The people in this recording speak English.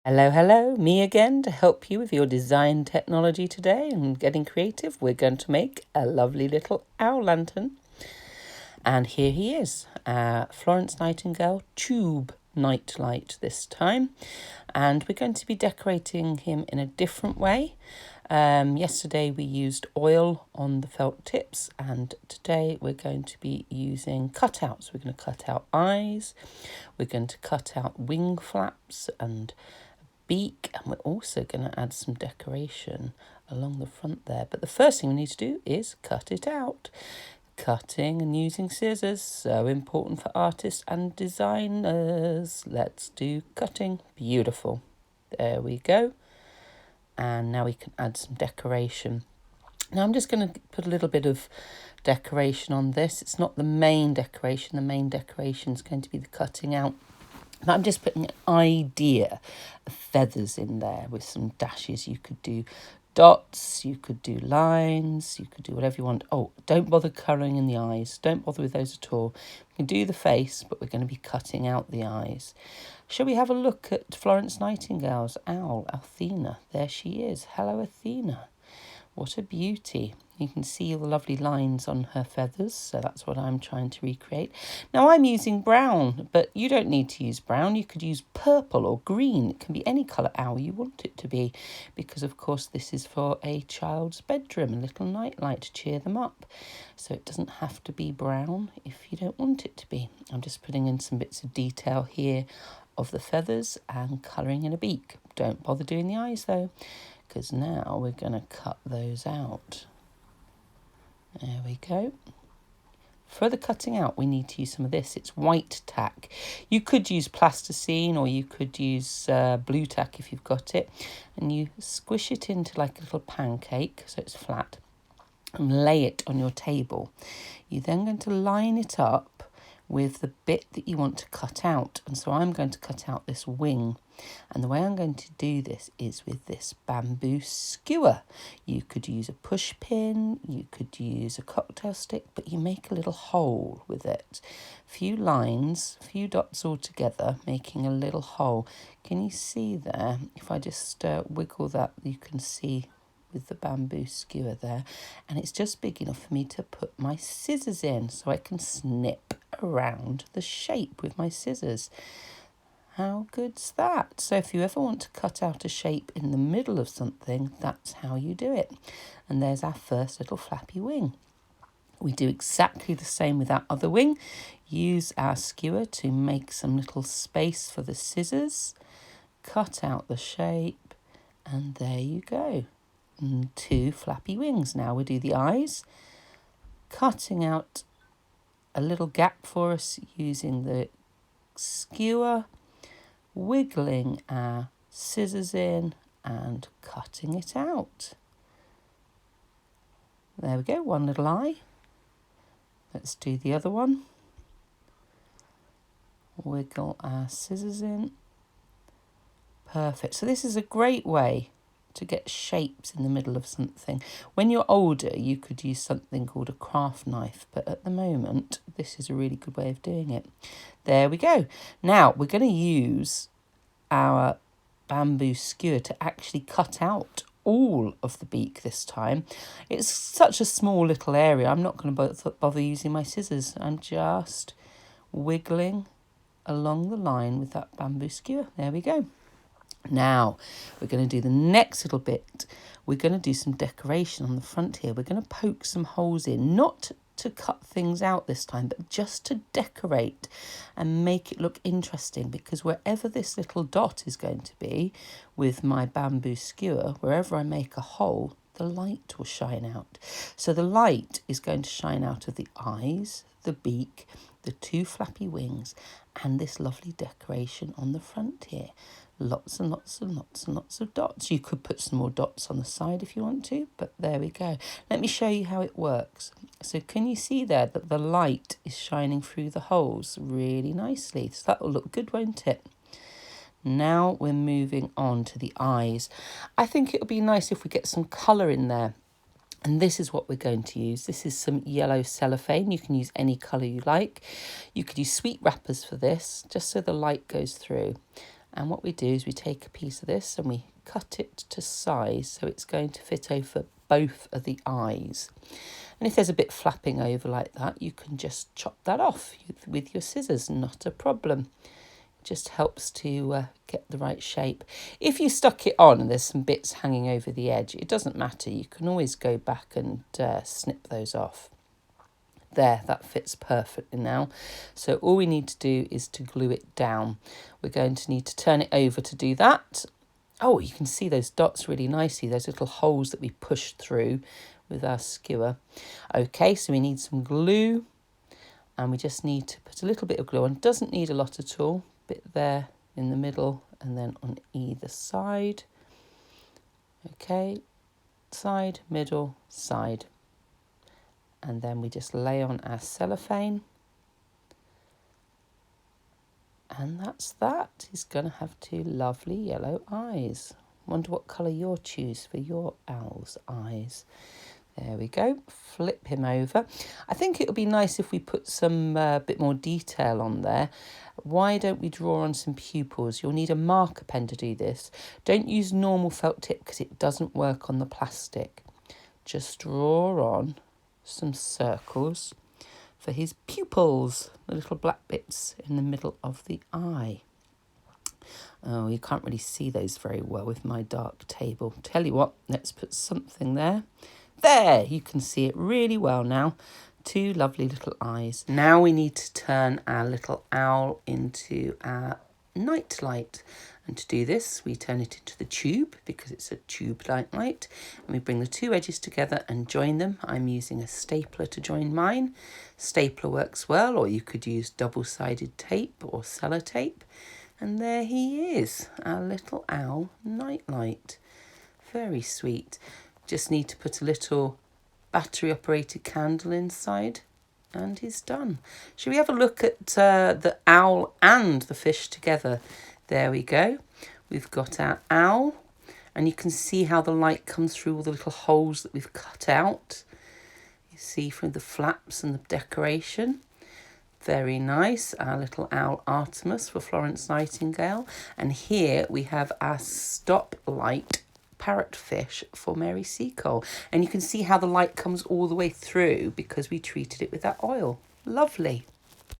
Hello, hello, me again to help you with your design technology today and getting creative. We're going to make a lovely little owl lantern. And here he is, Florence Nightingale tube Nightlight this time. And we're going to be decorating him in a different way. Yesterday we used oil on the felt tips, and today we're going to be using cutouts. We're going to cut out eyes, we're going to cut out wing flaps and beak, and we're also going to add some decoration along the front there. But the first thing we need to do is cut it out. Cutting and using scissors, so important for artists and designers. Let's do cutting. Beautiful. There we go. And now we can add some decoration. Now I'm just going to put a little bit of decoration on this. It's not the main decoration. The main decoration is going to be the cutting out. But I'm just putting an idea of feathers in there with some dashes. You could do dots, you could do lines, you could do whatever you want. Oh, don't bother colouring in the eyes. Don't bother with those at all. We can do the face, but we're going to be cutting out the eyes. Shall we have a look at Florence Nightingale's owl, Athena? There she is. Hello, Athena. What a beauty. You can see the lovely lines on her feathers, so that's what I'm trying to recreate. Now I'm using brown, but you don't need to use brown. You could use purple or green. It can be any colour owl you want it to be, because of course this is for a child's bedroom, a little nightlight to cheer them up. So it doesn't have to be brown if you don't want it to be. I'm just putting in some bits of detail here of the feathers and colouring in a beak. Don't bother doing the eyes though, because now we're going to cut those out. There we go. For the cutting out, we need to use some of this. It's white tack. You could use plasticine or you could use blue tack if you've got it. And you squish it into like a little pancake so it's flat and lay it on your table. You're then going to line it up with the bit that you want to cut out. And so I'm going to cut out this wing. And the way I'm going to do this is with this bamboo skewer. You could use a push pin, you could use a cocktail stick, but you make a little hole with it. A few lines, a few dots all together, making a little hole. Can you see there? If I just wiggle that, you can see with the bamboo skewer there, and it's just big enough for me to put my scissors in so I can snip around the shape with my scissors. How good's that? So if you ever want to cut out a shape in the middle of something, that's how you do it. And there's our first little flappy wing. We do exactly the same with our other wing. Use our skewer to make some little space for the scissors. Cut out the shape, and there you go. And 2 flappy wings. Now we do the eyes. Cutting out a little gap for us using the skewer, wiggling our scissors in and cutting it out. There we go, one little eye. Let's do the other one. Wiggle our scissors in. Perfect. So this is a great way to get shapes in the middle of something. When you're older, you could use something called a craft knife, but at the moment, this is a really good way of doing it. There we go. Now, we're going to use our bamboo skewer to actually cut out all of the beak this time. It's such a small little area, I'm not going to bother using my scissors. I'm just wiggling along the line with that bamboo skewer. There we go. Now, we're going to do the next little bit. We're going to do some decoration on the front here. We're going to poke some holes in, not to cut things out this time, but just to decorate and make it look interesting, because wherever this little dot is going to be with my bamboo skewer, wherever I make a hole, the light will shine out. So the light is going to shine out of the eyes, the beak, the 2 flappy wings, and this lovely decoration on the front here. Lots and lots and lots and lots of dots. You could put some more dots on the side if you want to, but there we go. Let me show you how it works. So can you see there that the light is shining through the holes really nicely? So that will look good, won't it? Now we're moving on to the eyes. I think it would be nice if we get some colour in there. And this is what we're going to use. This is some yellow cellophane. You can use any colour you like. You could use sweet wrappers for this, just so the light goes through. And what we do is we take a piece of this and we cut it to size so it's going to fit over both of the eyes. And if there's a bit flapping over like that, you can just chop that off with your scissors, not a problem. It just helps to get the right shape. If you stuck it on and there's some bits hanging over the edge, it doesn't matter. You can always go back and snip those off. There, that fits perfectly now. So all we need to do is to glue it down. We're going to need to turn it over to do that. Oh, you can see those dots really nicely, those little holes that we pushed through with our skewer. Okay, so we need some glue, and we just need to put a little bit of glue on. Doesn't need a lot at all. Bit there in the middle and then on either side. Okay, side, middle, side. And then we just lay on our cellophane. And that's that. He's going to have two lovely yellow eyes. Wonder what colour you'll choose for your owl's eyes. There we go. Flip him over. I think it would be nice if we put some bit more detail on there. Why don't we draw on some pupils? You'll need a marker pen to do this. Don't use normal felt tip because it doesn't work on the plastic. Just draw on some circles for his pupils, the little black bits in the middle of the eye. Oh, you can't really see those very well with my dark table. Tell you what, let's put something there. There, you can see it really well now. Two lovely little eyes. Now we need to turn our little owl into our Nightlight. And to do this, we turn it into the tube because it's a tube nightlight. And we bring the two edges together and join them. I'm using a stapler to join mine. Stapler works well, or you could use double-sided tape or sellotape. And there he is, our little owl Nightlight. Very sweet. Just need to put a little battery-operated candle inside. And he's done. Shall we have a look at the owl and the fish together? There we go. We've got our owl, and you can see how the light comes through all the little holes that we've cut out. You see from the flaps and the decoration. Very nice. Our little owl Artemis for Florence Nightingale. And here we have our stop light parrotfish for Mary Seacole. And you can see how the light comes all the way through because we treated it with that oil. Lovely.